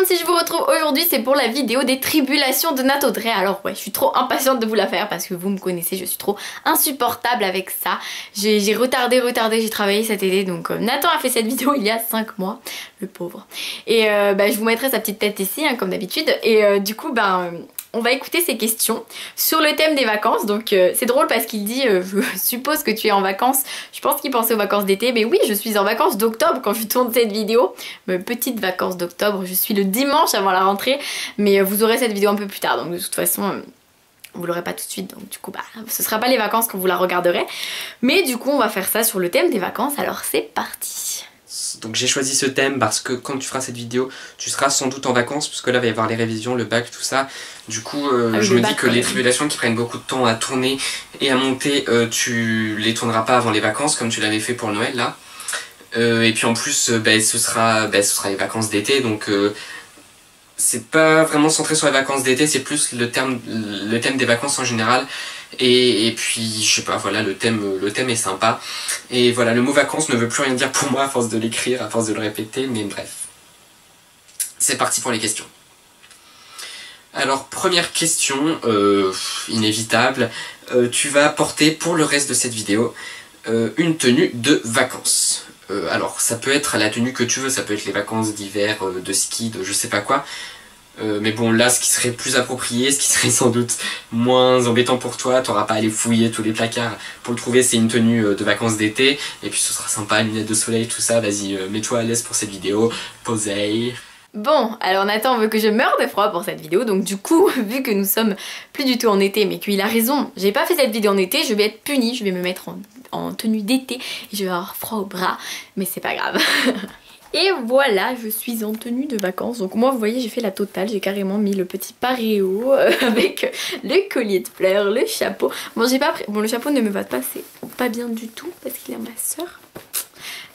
monde, si je vous retrouve aujourd'hui, c'est pour la vidéo des tribulations de Nat Audrey. Alors ouais, je suis trop impatiente de vous la faire parce que vous me connaissez, je suis trop insupportable avec ça. J'ai retardé, j'ai travaillé cet été, donc Nathan a fait cette vidéo il y a 5 mois, le pauvre. Et je vous mettrai sa petite tête ici, hein, comme d'habitude. Et du coup, on va écouter ses questions sur le thème des vacances. Donc c'est drôle parce qu'il dit je suppose que tu es en vacances. Je pense qu'il pensait aux vacances d'été, mais oui, je suis en vacances d'octobre quand je tourne cette vidéo. Petites vacances d'octobre, je suis le dimanche avant la rentrée, mais vous aurez cette vidéo un peu plus tard, donc de toute façon vous l'aurez pas tout de suite, donc du coup ce sera pas les vacances quand vous la regarderez, mais du coup on va faire ça sur le thème des vacances. Alors c'est parti. Donc j'ai choisi ce thème parce que quand tu feras cette vidéo, tu seras sans doute en vacances, parce que là il va y avoir les révisions, le bac, tout ça. Du coup, je me dis que les tribulations qui prennent beaucoup de temps à tourner et à monter, tu les tourneras pas avant les vacances, comme tu l'avais fait pour Noël là. Et puis en plus, ce sera les vacances d'été, donc c'est pas vraiment centré sur les vacances d'été, c'est plus le thème des vacances en général. Et puis je sais pas, voilà, le thème est sympa. Et voilà, le mot vacances ne veut plus rien dire pour moi à force de l'écrire, à force de le répéter, mais bref. C'est parti pour les questions. Alors première question, inévitable, tu vas porter pour le reste de cette vidéo une tenue de vacances. Alors ça peut être la tenue que tu veux, ça peut être les vacances d'hiver, de ski, de je sais pas quoi. Mais bon, là, ce qui serait plus approprié, ce qui serait sans doute moins embêtant pour toi, t'auras pas à aller fouiller tous les placards pour le trouver, c'est une tenue de vacances d'été. Et puis ce sera sympa, lunettes de soleil, tout ça, vas-y, mets-toi à l'aise pour cette vidéo, posez. Bon, alors Nathan veut que je meure de froid pour cette vidéo, donc du coup, vu que nous sommes plus du tout en été, mais qu'il a raison, j'ai pas fait cette vidéo en été, je vais être punie, je vais me mettre en tenue d'été, et je vais avoir froid au bras, mais c'est pas grave. Et voilà, je suis en tenue de vacances. Donc moi, vous voyez, j'ai fait la totale. J'ai carrément mis le petit paréo avec le collier de fleurs, le chapeau. Bon, j'ai pas pris... Bon, le chapeau ne me va pas, c'est pas bien du tout parce qu'il est à ma soeur.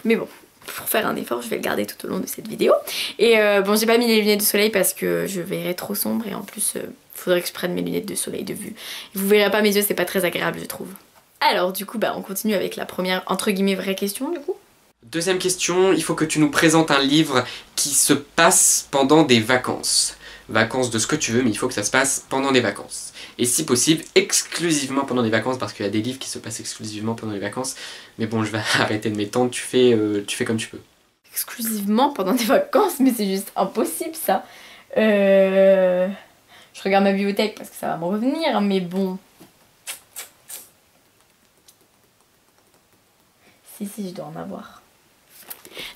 Mais bon, pour faire un effort, je vais le garder tout au long de cette vidéo. Et bon, j'ai pas mis les lunettes de soleil parce que je verrais trop sombre. Et en plus, faudrait que je prenne mes lunettes de soleil de vue. Vous verrez pas mes yeux, c'est pas très agréable, je trouve. Alors du coup, on continue avec la première, entre guillemets, vraie question du coup. Deuxième question, il faut que tu nous présentes un livre qui se passe pendant des vacances. Vacances de ce que tu veux, mais il faut que ça se passe pendant des vacances. Et si possible, exclusivement pendant des vacances, parce qu'il y a des livres qui se passent exclusivement pendant les vacances. Mais bon, je vais arrêter de m'étendre, tu fais comme tu peux. Exclusivement pendant des vacances, mais c'est juste impossible ça. Je regarde ma bibliothèque parce que ça va me revenir, mais bon. Si, je dois en avoir.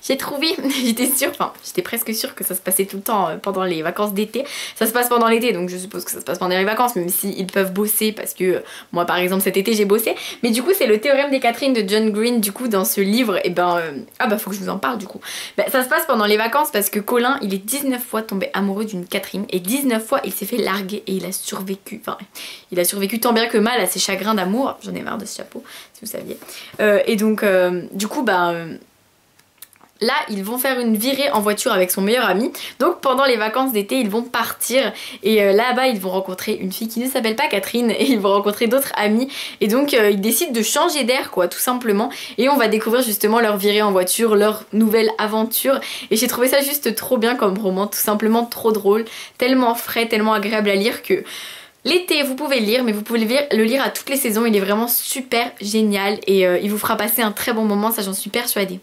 J'ai trouvé, j'étais sûre, enfin j'étais presque sûre que ça se passait tout le temps pendant les vacances d'été. Ça se passe pendant l'été, donc je suppose que ça se passe pendant les vacances, même s'ils peuvent bosser, parce que moi par exemple cet été j'ai bossé. Mais du coup c'est le théorème des Catherine de John Green, du coup dans ce livre, et faut que je vous en parle du coup. Ça se passe pendant les vacances parce que Colin il est 19 fois tombé amoureux d'une Catherine, et 19 fois il s'est fait larguer et il a survécu, enfin il a survécu tant bien que mal à ses chagrins d'amour. J'en ai marre de ce chapeau, si vous saviez. Et donc du coup là, ils vont faire une virée en voiture avec son meilleur ami. Donc pendant les vacances d'été, ils vont partir. Et là-bas, ils vont rencontrer une fille qui ne s'appelle pas Catherine. Et ils vont rencontrer d'autres amis. Et donc, ils décident de changer d'air, quoi, tout simplement. Et on va découvrir justement leur virée en voiture, leur nouvelle aventure. Et j'ai trouvé ça juste trop bien comme roman. Tout simplement trop drôle. Tellement frais, tellement agréable à lire que... L'été, vous pouvez le lire, mais vous pouvez le lire à toutes les saisons. Il est vraiment super génial. Et il vous fera passer un très bon moment, ça j'en suis persuadée.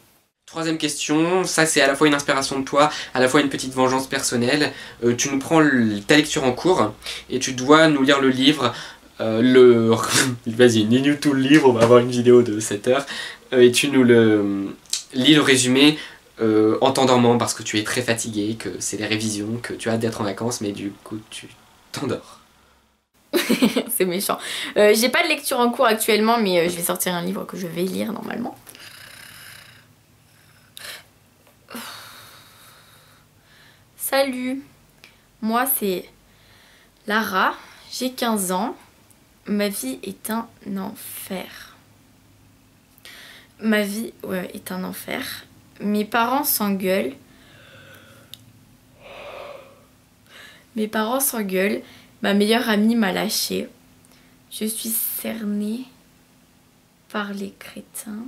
Troisième question, ça c'est à la fois une inspiration de toi, à la fois une petite vengeance personnelle. Tu nous prends ta lecture en cours et tu dois nous lire le livre. Vas-y, lis-nous tout le livre, on va avoir une vidéo de 7 heures. Et tu nous lis le résumé en t'endormant parce que tu es très fatigué, que c'est les révisions, que tu as hâte d'être en vacances, mais du coup tu t'endors. C'est méchant. J'ai pas de lecture en cours actuellement, mais je vais sortir un livre que je vais lire normalement. Salut, moi c'est Lara, j'ai 15 ans, ma vie est un enfer. Ma vie est un enfer. Mes parents s'engueulent. Ma meilleure amie m'a lâchée. Je suis cernée par les crétins.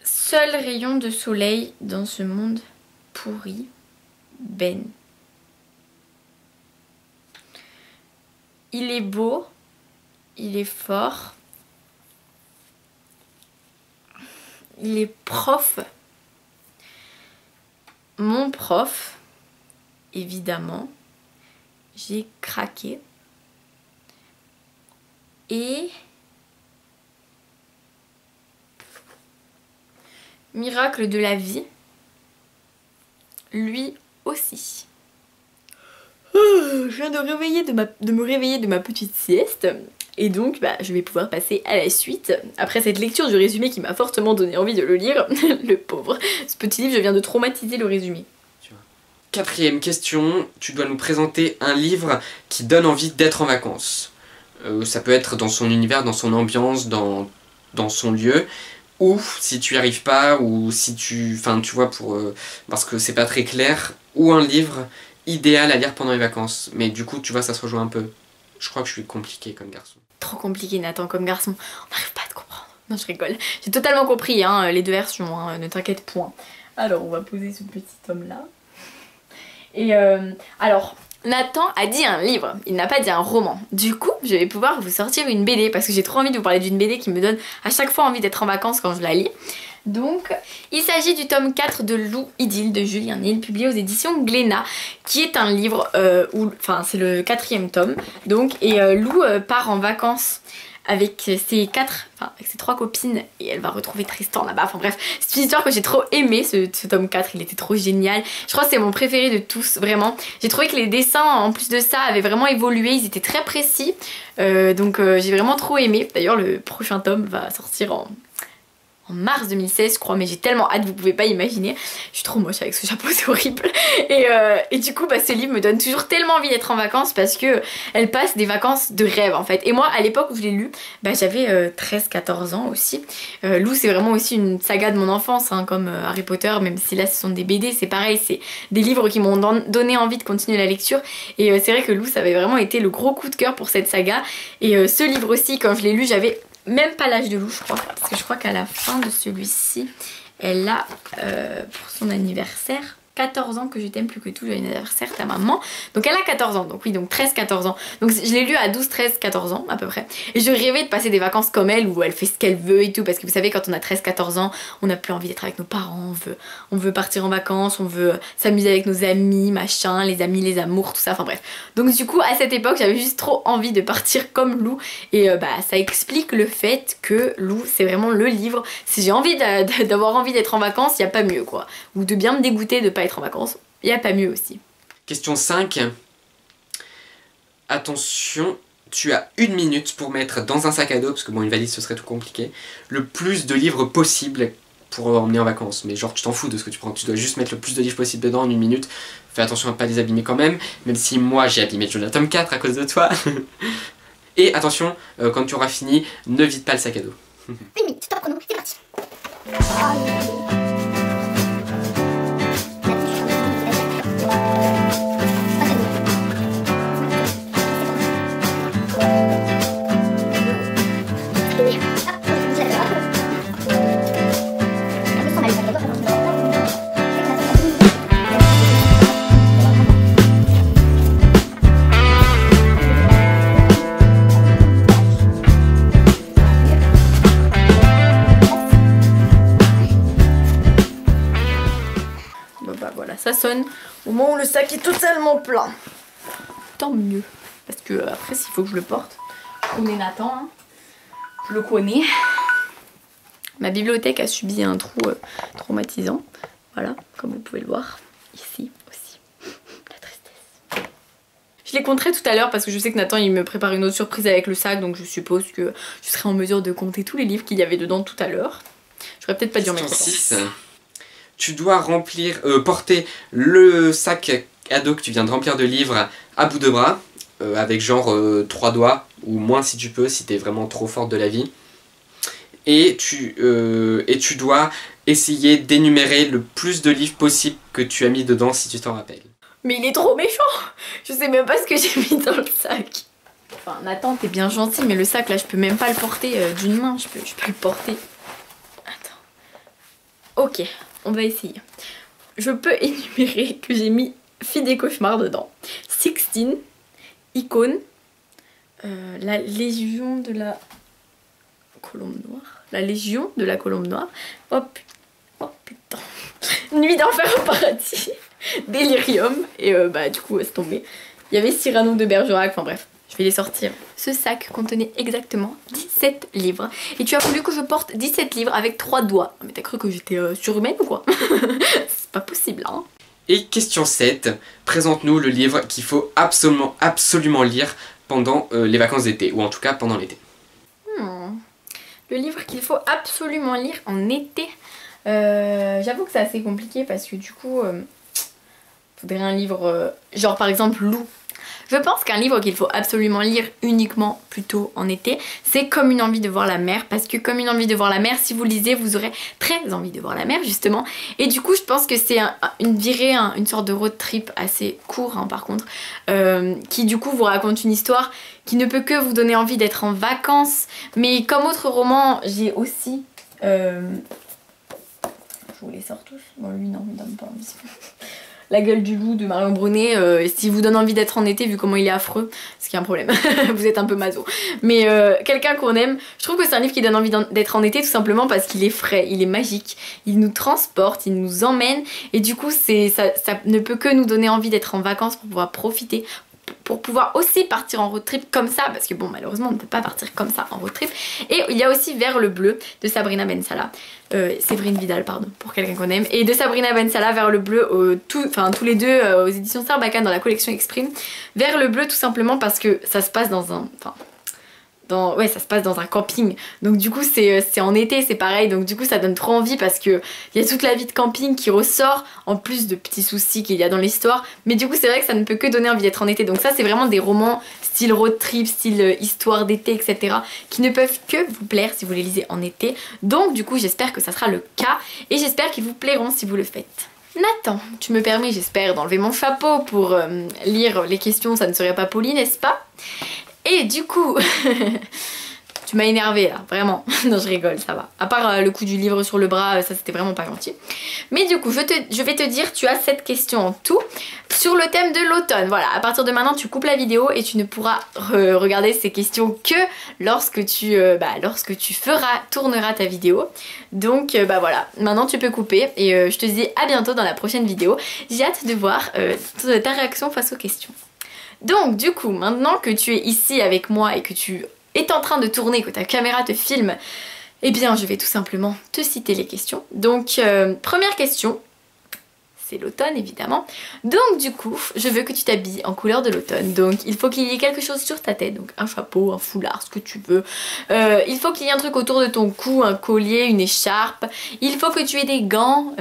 Seul rayon de soleil dans ce monde pourri. Ben. Il est beau. Il est fort. Il est prof. Mon prof. Évidemment. J'ai craqué. Et... Miracle de la vie. Lui aussi. Je viens de me réveiller de ma petite sieste. Et donc je vais pouvoir passer à la suite. Après cette lecture du résumé qui m'a fortement donné envie de le lire. Le pauvre. Ce petit livre, je viens de traumatiser le résumé. Quatrième question, tu dois nous présenter un livre qui donne envie d'être en vacances. Ça peut être dans son univers, dans son ambiance, dans son lieu. Ou si tu n'y arrives pas, ou si tu... Enfin tu vois, parce que c'est pas très clair. Ou un livre idéal à lire pendant les vacances. Mais du coup tu vois, ça se rejoint un peu. Je crois que je suis compliqué comme garçon. Trop compliqué Nathan comme garçon. On n'arrive pas à te comprendre. Non je rigole. J'ai totalement compris hein, les deux versions, hein, ne t'inquiète point. Alors on va poser ce petit homme là. Et alors, Nathan a dit un livre, il n'a pas dit un roman. Du coup, je vais pouvoir vous sortir une BD parce que j'ai trop envie de vous parler d'une BD qui me donne à chaque fois envie d'être en vacances quand je la lis. Donc, il s'agit du tome 4 de Lou Idylle de Julien Nil, publié aux éditions Glénat, qui est un livre enfin c'est le 4e tome. Donc, et Lou part en vacances avec ses 3 copines et elle va retrouver Tristan là-bas. Enfin bref, c'est une histoire que j'ai trop aimé ce tome 4, il était trop génial. Je crois que c'est mon préféré de tous, vraiment. J'ai trouvé que les dessins en plus de ça avaient vraiment évolué, ils étaient très précis. Donc j'ai vraiment trop aimé. D'ailleurs le prochain tome va sortir en mars 2016 je crois, mais j'ai tellement hâte, vous pouvez pas imaginer. Je suis trop moche avec ce chapeau, c'est horrible. Et du coup ce livre me donne toujours tellement envie d'être en vacances parce que elle passe des vacances de rêve en fait. Et moi à l'époque où je l'ai lu, j'avais 13-14 ans aussi. Lou c'est vraiment aussi une saga de mon enfance hein, comme Harry Potter, même si là ce sont des BD, c'est pareil, c'est des livres qui m'ont donné envie de continuer la lecture. Et c'est vrai que Lou ça avait vraiment été le gros coup de cœur pour cette saga. Et ce livre aussi quand je l'ai lu j'avais même pas l'âge de Lou je crois, parce que je crois qu'à la fin de celui-ci elle a pour son anniversaire 14 ans, que je t'aime plus que tout, joyeux anniversaire ta maman. Donc elle a 14 ans, donc oui, donc 13-14 ans. Donc je l'ai lu à 12, 13, 14 ans à peu près. Et je rêvais de passer des vacances comme elle, où elle fait ce qu'elle veut et tout, parce que vous savez quand on a 13-14 ans, on n'a plus envie d'être avec nos parents, on veut partir en vacances, on veut s'amuser avec nos amis, machin, les amis, les amours, tout ça, enfin bref. Donc du coup à cette époque j'avais juste trop envie de partir comme Lou, et ça explique le fait que Lou c'est vraiment le livre. Si j'ai envie d'avoir envie d'être en vacances, il n'y a pas mieux quoi. Ou de bien me dégoûter de pas être en vacances, il n'y a pas mieux aussi. Question 5. Attention, tu as 1 minute pour mettre dans un sac à dos, parce que bon une valise ce serait tout compliqué, le plus de livres possible pour emmener en vacances. Mais genre tu t'en fous de ce que tu prends, tu dois juste mettre le plus de livres possible dedans en 1 minute. Fais attention à pas les abîmer quand même si moi j'ai abîmé le tome 4 à cause de toi. Et attention, quand tu auras fini, ne vide pas le sac à dos. 1 minute, stop chrono, c'est parti. Ça sonne au moment où le sac est totalement plein. Tant mieux. Parce que après s'il faut que je le porte, je connais Nathan, hein. Je le connais. Ma bibliothèque a subi un trou traumatisant. Voilà, comme vous pouvez le voir. Ici aussi. La tristesse. Je les compterai tout à l'heure parce que je sais que Nathan il me prépare une autre surprise avec le sac. Donc je suppose que je serai en mesure de compter tous les livres qu'il y avait dedans tout à l'heure. J'aurais peut-être pas dû en mettre 6. Tu dois porter le sac à dos que tu viens de remplir de livres à bout de bras, avec genre 3 doigts, ou moins si tu peux, si t'es vraiment trop forte de la vie. Et tu dois essayer d'énumérer le plus de livres possible que tu as mis dedans si tu t'en rappelles. Mais il est trop méchant! Je sais même pas ce que j'ai mis dans le sac. Enfin Nathan t'es bien gentil, mais le sac là je peux même pas le porter d'une main, je peux le porter. Attends. Ok. On va essayer. je peux énumérer que j'ai mis Fille des cauchemars dedans, Sixteen, Icône, la Légion de la Colombe Noire, la Légion de la Colombe Noire, oh putain, Nuit d'enfer au paradis, Délirium, et bah du coup c'est tombé. Il y avait Cyrano de Bergerac, enfin bref, je vais les sortir. Ce sac contenait exactement 17 livres. Et tu as voulu que je porte 17 livres avec 3 doigts. Mais t'as cru que j'étais surhumaine ou quoi? C'est pas possible, hein. Et question 7, présente-nous le livre qu'il faut absolument lire pendant les vacances d'été, ou en tout cas pendant l'été. Le livre qu'il faut absolument lire en été. J'avoue que c'est assez compliqué parce que du coup, faudrait un livre, genre par exemple Lou. Je pense qu'un livre qu'il faut absolument lire uniquement plutôt en été, c'est Comme une envie de voir la mer. Parce que Comme une envie de voir la mer, si vous lisez, vous aurez très envie de voir la mer justement. Et du coup, je pense que c'est une sorte de road trip assez court hein, par contre. Qui du coup vous raconte une histoire qui ne peut que vous donner envie d'être en vacances. Mais comme autre roman, j'ai aussi... Je vous les sors tous. Bon lui non, il donne pas envie. La gueule du loup de Marion Brunet, si vous donne envie d'être en été vu comment il est affreux, ce qui est un problème, vous êtes un peu maso. Mais quelqu'un qu'on aime, je trouve que c'est un livre qui donne envie d'être en été tout simplement parce qu'il est frais, il est magique, il nous transporte, il nous emmène et du coup ça ne peut que nous donner envie d'être en vacances pour pouvoir profiter, pour pouvoir aussi partir en road trip comme ça, parce que bon malheureusement on ne peut pas partir comme ça en road trip. Et il y a aussi Vers le bleu de Sabrina Ben Salah, Séverine Vidal pardon, pour quelqu'un qu'on aime, et de Sabrina Ben Salah, Vers le bleu, tous les deux aux éditions Sarbacane dans la collection Exprime. Vers le bleu tout simplement parce que ça se passe dans un... ouais, ça se passe dans un camping, donc du coup c'est en été, c'est pareil, donc du coup ça donne trop envie parce que il y a toute la vie de camping qui ressort en plus de petits soucis qu'il y a dans l'histoire, mais du coup c'est vrai que ça ne peut que donner envie d'être en été. Donc ça c'est vraiment des romans style road trip, style histoire d'été, etc. qui ne peuvent que vous plaire si vous les lisez en été. Donc du coup j'espère que ça sera le cas et j'espère qu'ils vous plairont si vous le faites. Nathan, tu me permets j'espère d'enlever mon chapeau pour lire les questions, ça ne serait pas poli n'est-ce pas? Et du coup, tu m'as énervé là, vraiment. Non, je rigole, ça va. À part le coup du livre sur le bras, ça c'était vraiment pas gentil. Mais du coup, je vais te dire, tu as 7 questions en tout sur le thème de l'automne. Voilà, à partir de maintenant, tu coupes la vidéo et tu ne pourras regarder ces questions que lorsque tu tourneras ta vidéo. Donc bah voilà, maintenant tu peux couper et je te dis à bientôt dans la prochaine vidéo. J'ai hâte de voir ta réaction face aux questions. Donc du coup, maintenant que tu es ici avec moi et que tu es en train de tourner, que ta caméra te filme, eh bien je vais tout simplement te citer les questions. Donc première question, c'est l'automne évidemment. Donc du coup, je veux que tu t'habilles en couleur de l'automne. Donc il faut qu'il y ait quelque chose sur ta tête, donc un chapeau, un foulard, ce que tu veux. Il faut qu'il y ait un truc autour de ton cou, un collier, une écharpe. Il faut que tu aies des gants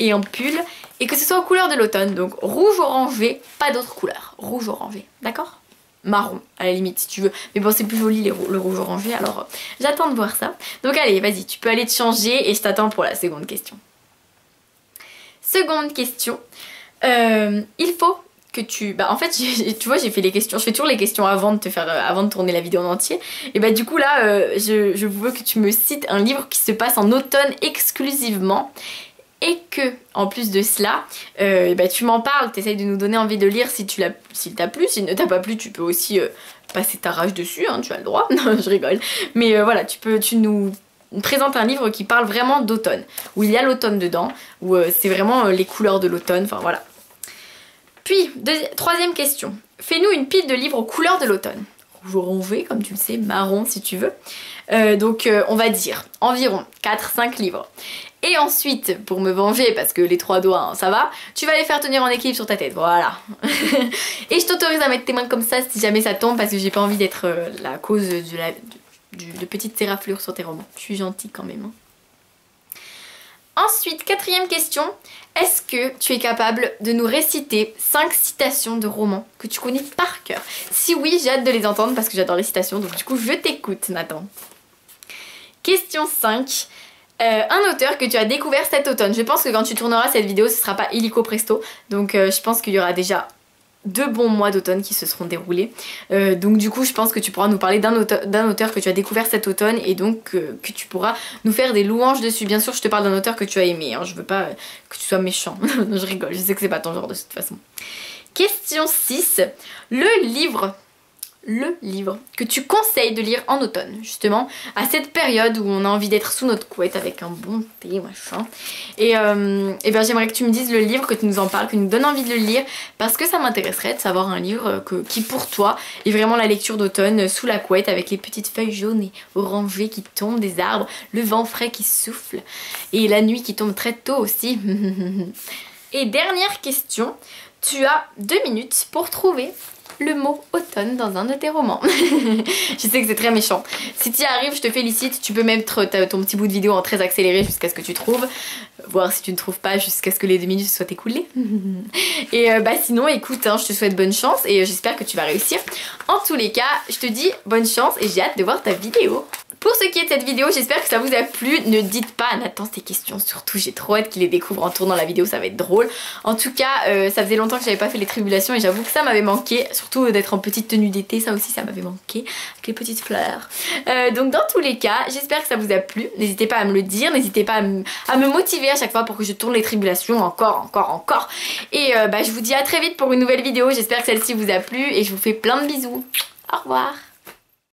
et un pull. Et que ce soit aux couleurs de l'automne, donc rouge orangé, pas d'autres couleurs, rouge orangé, d'accord? Marron, à la limite si tu veux, mais bon c'est plus joli le rouge orangé, alors j'attends de voir ça. Donc allez, vas-y, tu peux aller te changer et je t'attends pour la seconde question. Seconde question, il faut que tu... Bah en fait, tu vois, j'ai fait les questions, je fais toujours les questions avant de tourner la vidéo en entier. Et bah du coup là, je veux que tu me cites un livre qui se passe en automne exclusivement. Et que, en plus de cela, bah, tu m'en parles, tu essayes de nous donner envie de lire s'il t'a plu. S'il ne t'a pas plu, tu peux aussi passer ta rage dessus, hein, tu as le droit. Non, je rigole. Mais voilà, tu nous présentes un livre qui parle vraiment d'automne, où il y a l'automne dedans, où c'est vraiment les couleurs de l'automne, enfin voilà. Puis, troisième question. Fais-nous une pile de livres aux couleurs de l'automne. Rouge orangé, comme tu le sais, marron si tu veux. Donc on va dire environ 4-5 livres. Et ensuite, pour me venger, parce que les 3 doigts, hein, ça va, tu vas les faire tenir en équilibre sur ta tête, voilà. Et je t'autorise à mettre tes mains comme ça si jamais ça tombe, parce que j'ai pas envie d'être la cause de petites éraflures sur tes romans. Je suis gentille quand même. Hein. Ensuite, 4e question, est-ce que tu es capable de nous réciter 5 citations de romans que tu connais par cœur? Si oui, j'ai hâte de les entendre parce que j'adore les citations, donc du coup je t'écoute Nathan. Question 5. Un auteur que tu as découvert cet automne. Je pense que quand tu tourneras cette vidéo, ce sera pas illico presto. Donc je pense qu'il y aura déjà 2 bons mois d'automne qui se seront déroulés. Donc du coup je pense que tu pourras nous parler d'un auteur que tu as découvert cet automne et donc que tu pourras nous faire des louanges dessus. Bien sûr je te parle d'un auteur que tu as aimé, hein. Je veux pas que tu sois méchant. Non, je rigole, je sais que c'est pas ton genre de toute façon. Question 6. Le livre que tu conseilles de lire en automne, justement, à cette période où on a envie d'être sous notre couette avec un bon thé, machin. Et ben j'aimerais que tu me dises le livre, que tu nous en parles, que tu nous donnes envie de le lire, parce que ça m'intéresserait de savoir un livre qui pour toi est vraiment la lecture d'automne sous la couette avec les petites feuilles jaunes et orangées qui tombent des arbres, le vent frais qui souffle et la nuit qui tombe très tôt aussi. Et dernière question, tu as 2 minutes pour trouver le mot automne dans un de tes romans. Je sais que c'est très méchant. Si tu y arrives, je te félicite. Tu peux mettre ton petit bout de vidéo en très accéléré jusqu'à ce que tu trouves. Voir si tu ne trouves pas jusqu'à ce que les 2 minutes soient écoulées. Et bah sinon, écoute, hein, je te souhaite bonne chance et j'espère que tu vas réussir. En tous les cas, je te dis bonne chance et j'ai hâte de voir ta vidéo. Pour ce qui est de cette vidéo, j'espère que ça vous a plu. Ne dites pas à Nathan ces questions, surtout j'ai trop hâte qu'il les découvre en tournant la vidéo, ça va être drôle. En tout cas, ça faisait longtemps que j'avais pas fait les tribulations et j'avoue que ça m'avait manqué. Surtout d'être en petite tenue d'été, ça aussi ça m'avait manqué, avec les petites fleurs. Donc dans tous les cas, j'espère que ça vous a plu. N'hésitez pas à me le dire, n'hésitez pas à me motiver à chaque fois pour que je tourne les tribulations encore. Et bah, je vous dis à très vite pour une nouvelle vidéo, j'espère que celle-ci vous a plu et je vous fais plein de bisous. Au revoir.